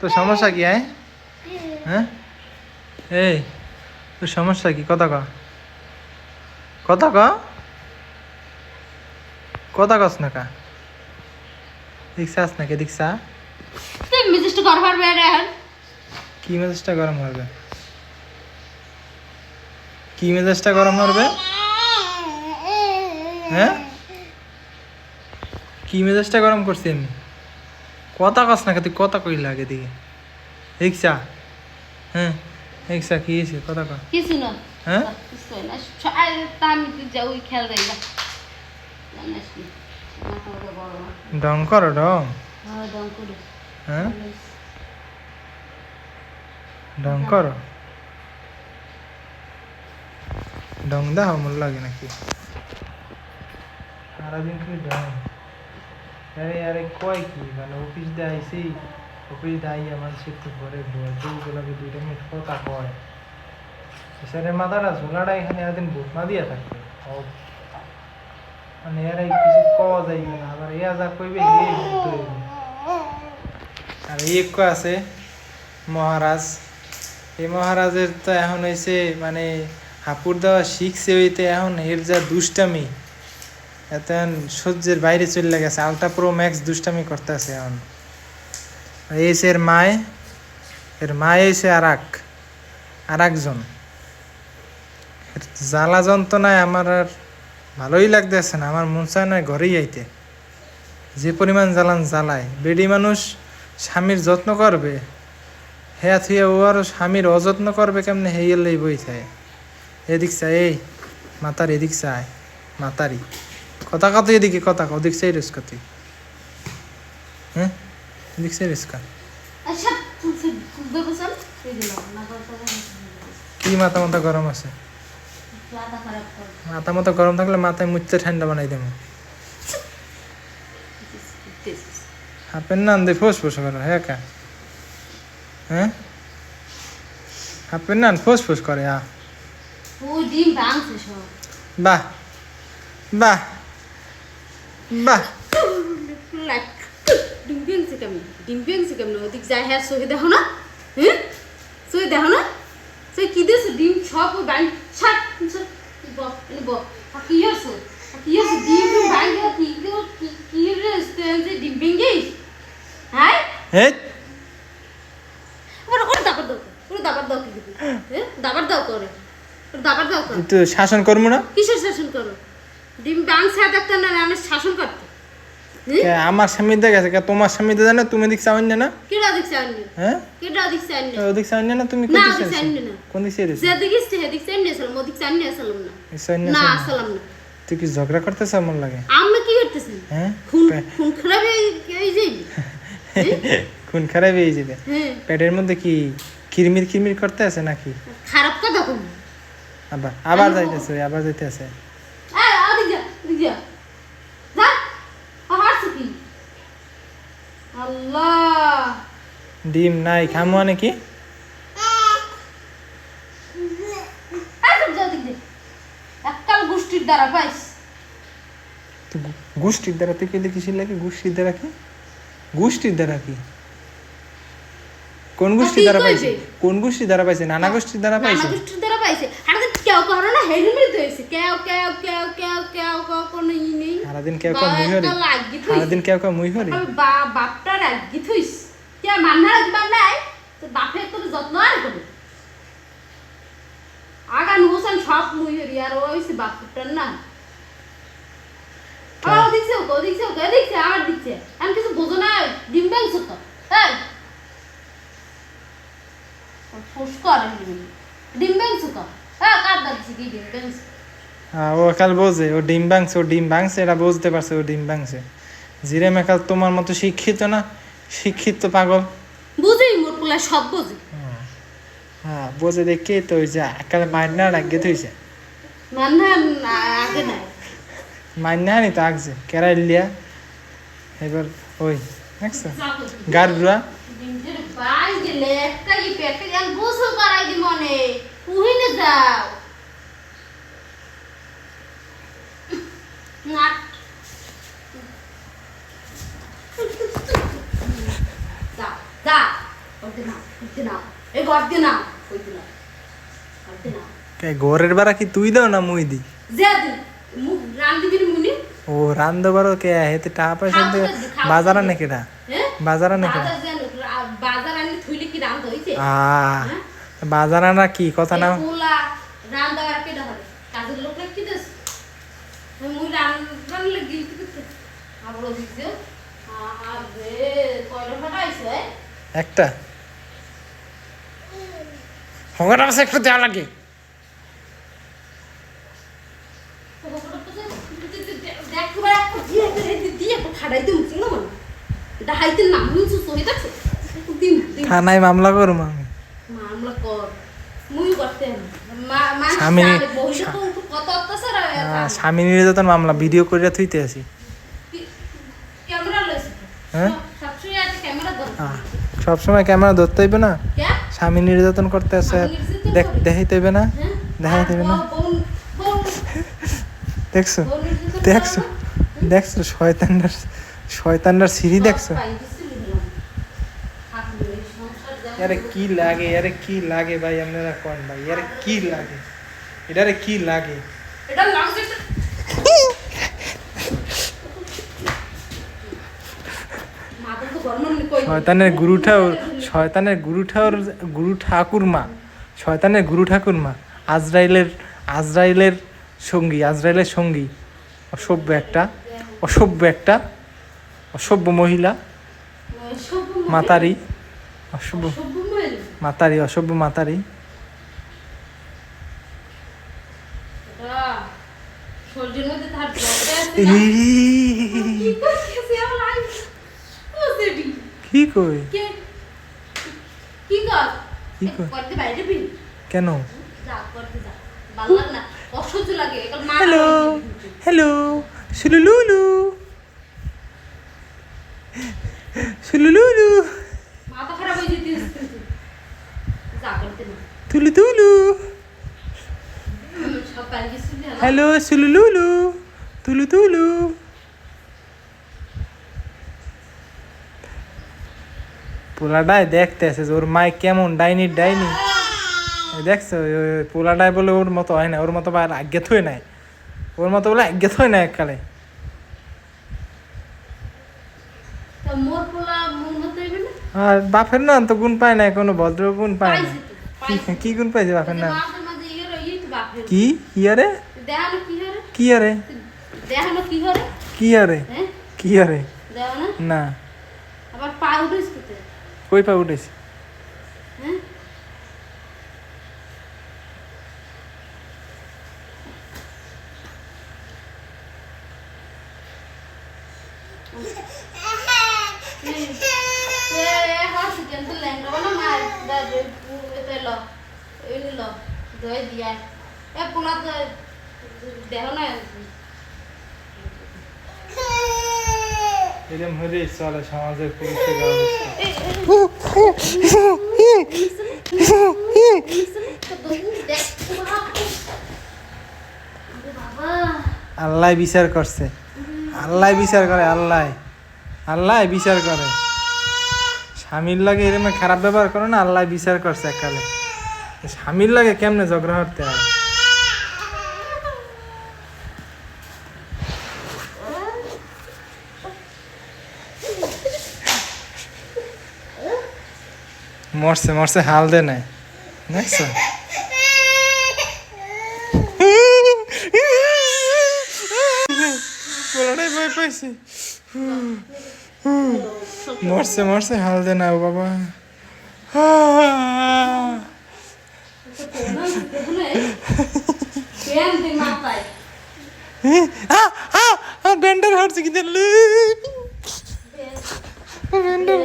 তোর সমস্যা কি হ্যাঁ এই তোর সমস্যা কি কথা ক কথা ক কথা কস না কা দেখছাস নাকি দেখছা তুই মেজাজটা গরম হবে এখন কি মেজাজটা গরম হবে কি মেজাজটা গরম হবে হ্যাঁ কি মেজাজটা গরম করছি আমি কথা কস না তুই কথা কই লাগে দিকে দেখছা হ্যাঁ দেখছা কি হয়েছে কথা ক কিছু না হ্যাঁ কিছু না আমি তুই যা ওই খেয়াল দেই না জানিস কি মাথা ওটা বড় ডং করো ডং হ্যাঁ দম করে হ্যাঁ ডং করো ডং দাও মন লাগে নাকি সারাদিন তুই ডং আরে আরে কয় কি মানে অফিস দিয়ে আইসি অফিস দিয়ে আইয়া মানুষের তো ঘরে বউগুলোকে 2 মিনিট কথা কয় এসারে মাথাটা ঝোলাটা এখানে একদিন ভুটনা দিয়া থাকবে মানে এরাই কিছু কওয়া যাইবে না আবার এয়া যা কইবে এই ভুক্ত হইবে আর এক আছে মহারাজ এই মহারাজের তো এখন হয়েছে মানে হাপুর দেওয়া শিখছে হইতে এখন এর যা দুষ্টামি এত সহ্যের বাইরে চলে গেছে আলট্রা প্রো ম্যাক্স দুষ্টামি করতেছে এখন এসে এর মায় এসে আর একজন জ্বালা যন্ত্রণায় আমার আর ভালোই লাগতেছে না আমার মন চায় না ঘরেই আইতে যে পরিমাণ জ্বালায় বেডি মানুষ স্বামীর যত্ন করবে হ্যাঁ থুয়ে ও আর স্বামীর অযত্ন করবে কেমনে হেয়েলেই বই থাকে এদিক চাই এই মাতার এদিক চায় মাতারি কথা কত এদিকে কথা ওদিক চাই রেস কত হ্যাঁ এদিক চাই রেস আচ্ছা তুই বসল এই দিল না কথা কি মাথা মাথা গরম আছে মাথা খারাপ কর মাথা মাথা গরম থাকলে মাথায় মুচতে ঠান্ডা বানাই দেবো হাফের নাম দিয়ে ফোস ফোস করো হ্যাঁ কা হ্যাঁ হাফের নাম ফোস ফোস করে ওই ডিম ভাঙছে সব বাহ বাহ বাহ ডিম ভাঙছে কেমন ওদিক যায় হ্যাঁ সহি দেখো না হ্যাঁ সহি দেখো না সে কি দিয়েছে ডিম সব ওই বাড়ি ছাট কি হয়েছে ডিম ভাঙে কি রে ডিম ভেঙে হ্যাঁ হ্যাঁ ওরা দাবার দাও কি হ্যাঁ দাবার দাও করে দাবার দাও করে তো শাসন করবো না কিসের শাসন করো ডিম ভাঙছে দেখতে না আমি শাসন করতে আমার স্বামী দেখেছে তোমার স্বামী তো জানো তুমি দিক চাওয়ান না কেডা দেখছে আননি হ্যাঁ কেডা দেখছে আননি ওদিক চাওয়ান না তুমি কোন না দিক দেখছে আননি না কোন দিক চাইছিস যে দিকে সে দেখছে আননি আসলাম ওদিক আননি আসলাম না না আসলাম না তুই কি ঝগড়া করতেছ মন লাগে আমরা কি করতেছেন হ্যাঁ খুন খারাপ এই যে খুন খারাপ হয়ে যাবে হ্যাঁ পেটের মধ্যে কি কিরমির করতে আছে নাকি খারাপ কথা কোন আবার যাইতেছে যা হাসি কি আল্লাহ ডিম নাই খামো নাকি এককাল গোষ্ঠীর দ্বারা পাইস গোষ্ঠীর দ্বারা তুই কেলে কিসের লাগে গোষ্ঠীর দ্বারা কি কোন গোষ্ঠীর দ্বারা পাইছে নানা গোষ্ঠীর দ্বারা পাইছে আর কেউ করো না হেলমেট হয়েছে কেউ কোনো ই নেই সারাদিন কেউ মুই হরি বাপটা রাগি থইস কে মান্না রাখবার নাই তো বাপের তোর যত্ন আর করবে আগান হোসেন সব মুই হরি আর ওইছে বাপটার না দেখছে আমার দিচ্ছে আমি কিছু বোঝো না ডিম ভাঙছো তো হ্যাঁ ফোস করে ডিম ভাঙছো তো হ্যাঁ কার দিচ্ছে কি ডিম ভাঙছো ও কাল বোঝে ও ডিম ভাঙছে এটা বুঝতে পারছে ও ডিম ভাঙছে জিরে মেকাল তোমার মতো শিক্ষিত পাগল বুঝেই মোর পোলা সব বোঝে হ্যাঁ বোঝে দেখে তো ওই যে একালে মাইনা আগে থইছে মান্না আগে নাই মাইনা নি তো আগছে কেরাইলিয়া এবার ওই দেখছো গাড়ুরা ডিমটের বাই গেলে একটা কি পেটে গান গোসল করাই দি মনে উহিনে যাও না যা ঘরের বেড়া কি তুই দাও না মুই দি ও রান্ধ বারো কে হেতে টাকা পয়সা দিয়ে বাজার আনে কেটা বাজার আনে কেটা বাজার আনা কি কথা না একটা হগটা আছে একটু দেওয়া লাগে থানায় মামলা করুম আমি স্বামী নির্যাতন মামলা ভিডিও করে থুইতে আছি হ্যাঁ সবসময় ক্যামেরা ধরতে হইবে না স্বামী নির্যাতন করতে আছে দেখাইতে হইবে না দেখাইতে হইবে না দেখছো দেখছো দেখছো শয়তানটার সিঁড়ি দেখছো আরে কি লাগে আরে কি লাগে ভাই আপনারা কোন ভাই আরে কি লাগে এটারে কি লাগে এটা লাগছে শয়তানের গুরু ঠাকুরমা আজরাইলের সঙ্গী অসভ্য মহিলা মাতারি অসভ্য মাতারি কি কই কেন হ্যালো হ্যালো সুলুলুলু সুলুলুলু তুলু তুলু হ্যালো সুলুলুলু তুলু তুলু পোলাটাই দেখতে আছে ওর মাই কেমন ডাইনি দেখছো পোলাটাই বলে ওর মতো হয় না ওর মতো আজ্ঞাত হয়ে নাই ওর মতো বলে আজ্ঞাত হয় না এককালে আর বাপের না তো গুণ পায় না কোনো ভদ্র গুণ পায় না কি গুণ পাইছে বাপের না কি কি আরে কি আরে কি আরে কি আরে না আবার পা উঠেছ কই পা উঠেছি এরকম হলে চলে সমাজের পুরুষের আল্লাহ বিচার করছে আল্লাহ বিচার করে আল্লাহ বিচার করে স্বামীর লাগে এরকম খারাপ ব্যবহার করো না আল্লাহ বিচার করছে এককালে স্বামীর লাগে কেমনে ঝগড়া করতে হয় মরছে হাল দে নাই দেখছো ভয় পাইছি মরছে হাল দে না বাবা ব্যান্ডার হচ্ছে কি দেখলি ব্যান্ডার